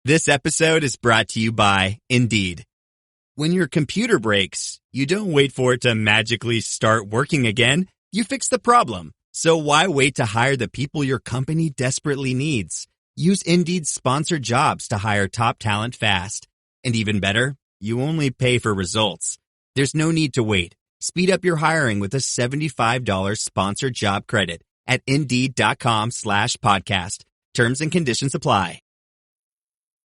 This episode is brought to you by Indeed. When your computer breaks, you don't wait for it to magically start working again. You fix the problem. So why wait to hire the people your company desperately needs? Use Indeed's sponsored jobs to hire top talent fast. And even better, you only pay for results. There's no need to wait. Speed up your hiring with a $75 sponsored job credit at Indeed.com/podcast. Terms and conditions apply.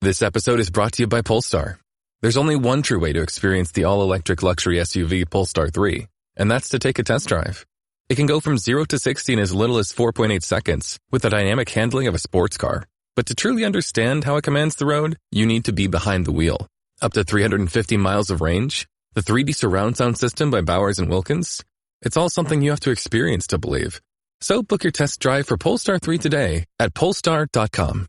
This episode is brought to you by Polestar. There's only one true way to experience the all-electric luxury SUV Polestar 3, and that's to take a test drive. It can go from 0 to 60 in as little as 4.8 seconds with the dynamic handling of a sports car. But to truly understand how it commands the road, you need to be behind the wheel. Up to 350 miles of range, the 3D surround sound system by Bowers & Wilkins. It's all something you have to experience to believe. So book your test drive for Polestar 3 today at Polestar.com.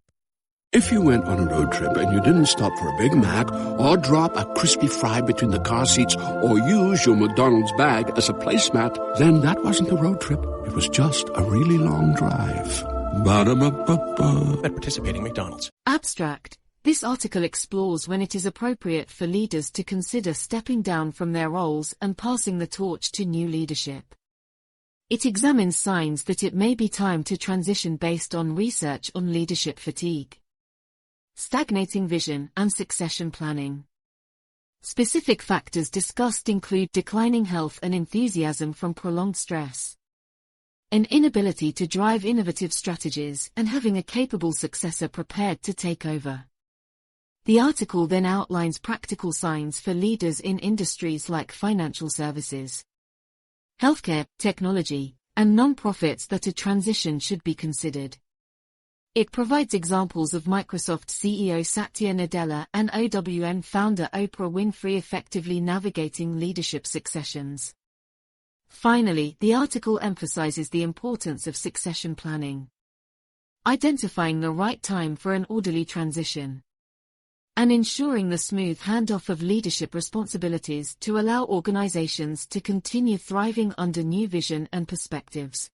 If you went on a road trip and you didn't stop for a Big Mac or drop a crispy fry between the car seats or use your McDonald's bag as a placemat, then that wasn't a road trip. It was just a really long drive. Ba-da-ba-ba-ba. At participating McDonald's. Abstract. This article explores when it is appropriate for leaders to consider stepping down from their roles and passing the torch to new leadership. It examines signs that it may be time to transition based on research on leadership fatigue, stagnating vision, and succession planning. Specific factors discussed include declining health and enthusiasm from prolonged stress, an inability to drive innovative strategies, and having a capable successor prepared to take over. The article then outlines practical signs for leaders in industries like financial services, healthcare, technology, and non-profits that a transition should be considered. It provides examples of Microsoft CEO Satya Nadella and OWN founder Oprah Winfrey effectively navigating leadership successions. Finally, the article emphasizes the importance of succession planning, identifying the right time for an orderly transition, and ensuring the smooth handoff of leadership responsibilities to allow organizations to continue thriving under new vision and perspectives.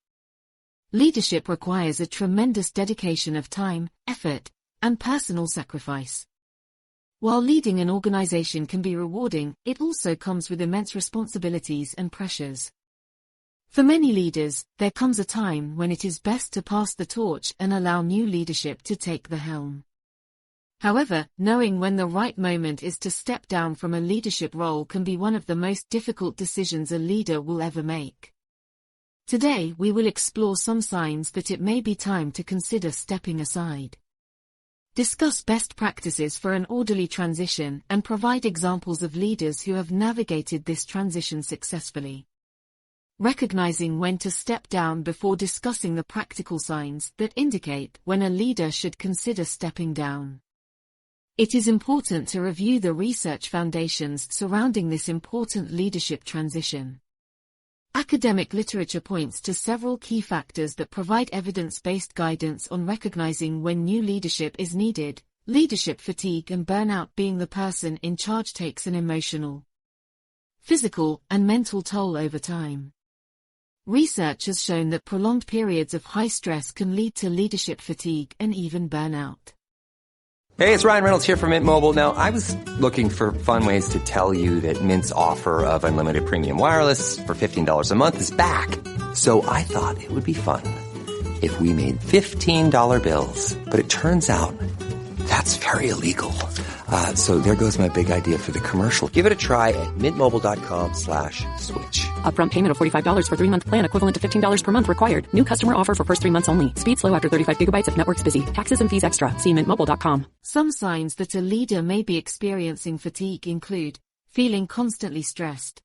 Leadership requires a tremendous dedication of time, effort, and personal sacrifice. While leading an organization can be rewarding, it also comes with immense responsibilities and pressures. For many leaders, there comes a time when it is best to pass the torch and allow new leadership to take the helm. However, knowing when the right moment is to step down from a leadership role can be one of the most difficult decisions a leader will ever make. Today we will explore some signs that it may be time to consider stepping aside, discuss best practices for an orderly transition, and provide examples of leaders who have navigated this transition successfully. Recognizing when to step down before discussing the practical signs that indicate when a leader should consider stepping down. It is important to review the research foundations surrounding this important leadership transition. Academic literature points to several key factors that provide evidence-based guidance on recognizing when new leadership is needed. Leadership fatigue and burnout being the person in charge takes an emotional, physical, and mental toll over time. Research has shown that prolonged periods of high stress can lead to leadership fatigue and even burnout. Hey, it's Ryan Reynolds here from Mint Mobile. Now, I was looking for fun ways to tell you that Mint's offer of unlimited premium wireless for $15 a month is back. So I thought it would be fun if we made $15 bills. But it turns out that's very illegal. So there goes my big idea for the commercial. Give it a try at mintmobile.com/switch. Upfront payment of $45 for 3-month plan equivalent to $15 per month required. New customer offer for first 3 months only. Speed slow after 35 gigabytes if network's busy. Taxes and fees extra. See mintmobile.com. Some signs that a leader may be experiencing fatigue include feeling constantly stressed,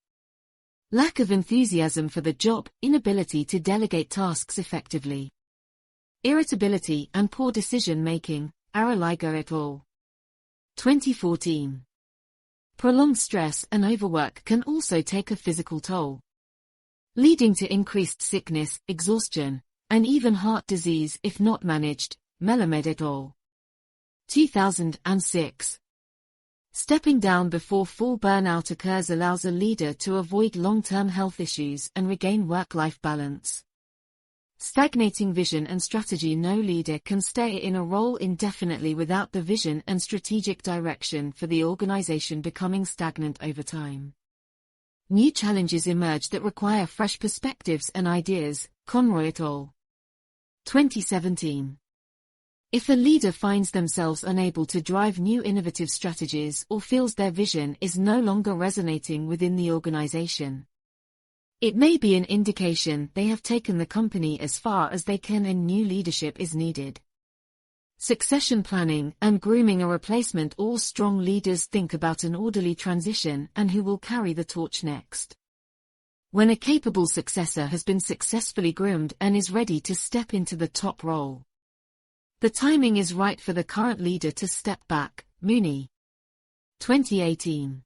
lack of enthusiasm for the job, inability to delegate tasks effectively, irritability and poor decision-making. Araliga et al. 2014. Prolonged stress and overwork can also take a physical toll, leading to increased sickness, exhaustion, and even heart disease if not managed. Melamed et al. 2006. Stepping down before full burnout occurs allows a leader to avoid long-term health issues and regain work-life balance. Stagnating vision and strategy. No leader can stay in a role indefinitely without the vision and strategic direction for the organization becoming stagnant over time. New challenges emerge that require fresh perspectives and ideas. Conroy et al. 2017. If a leader finds themselves unable to drive new innovative strategies or feels their vision is no longer resonating within the organization, it may be an indication they have taken the company as far as they can and new leadership is needed. Succession planning and grooming a replacement. All strong leaders think about an orderly transition and who will carry the torch next. When a capable successor has been successfully groomed and is ready to step into the top role, the timing is right for the current leader to step back. Mooney. 2018.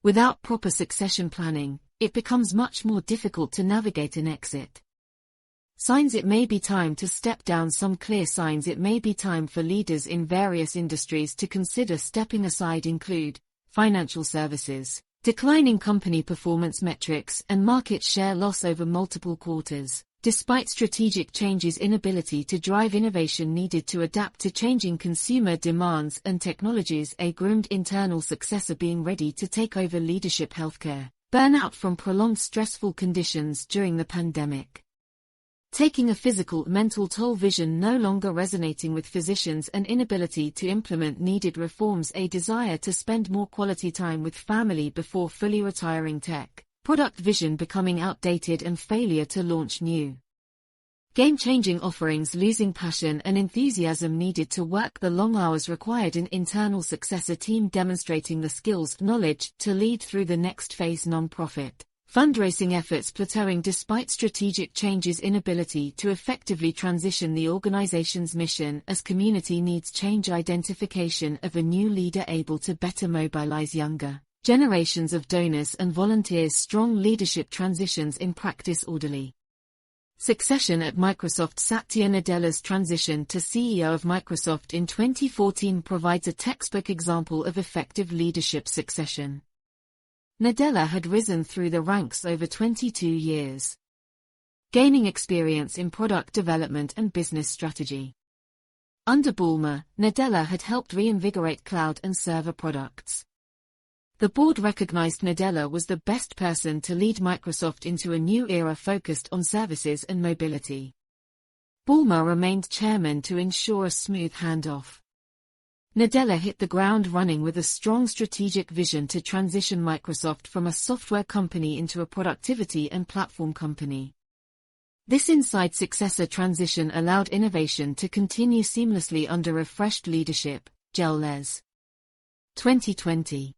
Without proper succession planning, it becomes much more difficult to navigate an exit. Signs it may be time to step down. Some clear signs it may be time for leaders in various industries to consider stepping aside include financial services, declining company performance metrics and market share loss over multiple quarters. Despite strategic changes, inability to drive innovation needed to adapt to changing consumer demands and technologies. A groomed internal successor being ready to take over leadership. Healthcare, burnout from prolonged stressful conditions during the pandemic, taking a physical, mental toll. Vision no longer resonating with physicians and inability to implement needed reforms. A desire to spend more quality time with family before fully retiring. Tech, product vision becoming outdated and failure to launch new game-changing offerings. Losing passion and enthusiasm needed to work the long hours required. An internal successor team demonstrating the skills, knowledge to lead through the next phase. Non-profit fundraising efforts plateauing despite strategic changes. Inability to effectively transition the organization's mission as community needs change. Identification of a new leader able to better mobilize younger generations of donors and volunteers. Strong leadership transitions in practice. Orderly succession at Microsoft. Satya Nadella's transition to CEO of Microsoft in 2014 provides a textbook example of effective leadership succession. Nadella had risen through the ranks over 22 years, gaining experience in product development and business strategy. Under Bulmer, Nadella had helped reinvigorate cloud and server products. The board recognized Nadella was the best person to lead Microsoft into a new era focused on services and mobility. Bulmer remained chairman to ensure a smooth handoff. Nadella hit the ground running with a strong strategic vision to transition Microsoft from a software company into a productivity and platform company. This inside successor transition allowed innovation to continue seamlessly under refreshed leadership. Les. 2020.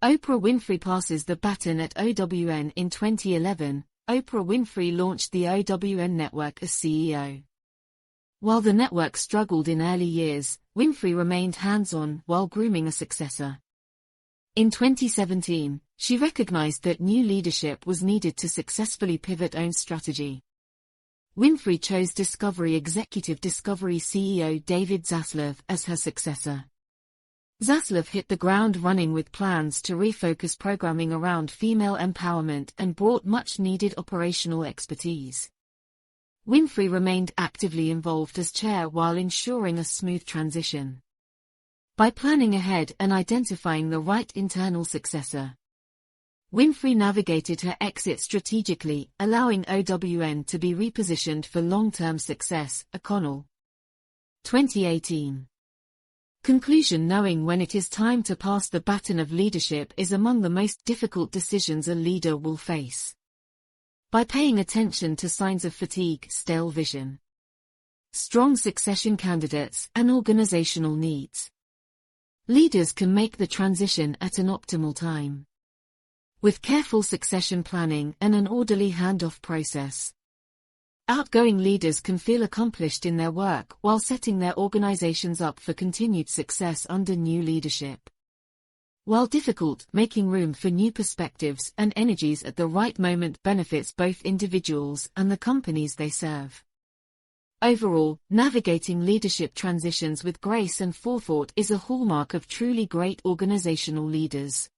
Oprah Winfrey passes the baton at OWN. In 2011, Oprah Winfrey launched the OWN network as CEO. While the network struggled in early years, Winfrey remained hands-on while grooming a successor. In 2017, she recognized that new leadership was needed to successfully pivot OWN's strategy. Winfrey chose Executive Discovery CEO David Zaslav as her successor. Zaslav hit the ground running with plans to refocus programming around female empowerment and brought much-needed operational expertise. Winfrey remained actively involved as chair while ensuring a smooth transition. By planning ahead and identifying the right internal successor, Winfrey navigated her exit strategically, allowing OWN to be repositioned for long-term success. O'Connell. 2018. Conclusion. Knowing when it is time to pass the baton of leadership is among the most difficult decisions a leader will face. By paying attention to signs of fatigue, stale vision, strong succession candidates, and organizational needs, leaders can make the transition at an optimal time. With careful succession planning and an orderly handoff process, outgoing leaders can feel accomplished in their work while setting their organizations up for continued success under new leadership. While difficult, making room for new perspectives and energies at the right moment benefits both individuals and the companies they serve. Overall, navigating leadership transitions with grace and forethought is a hallmark of truly great organizational leaders.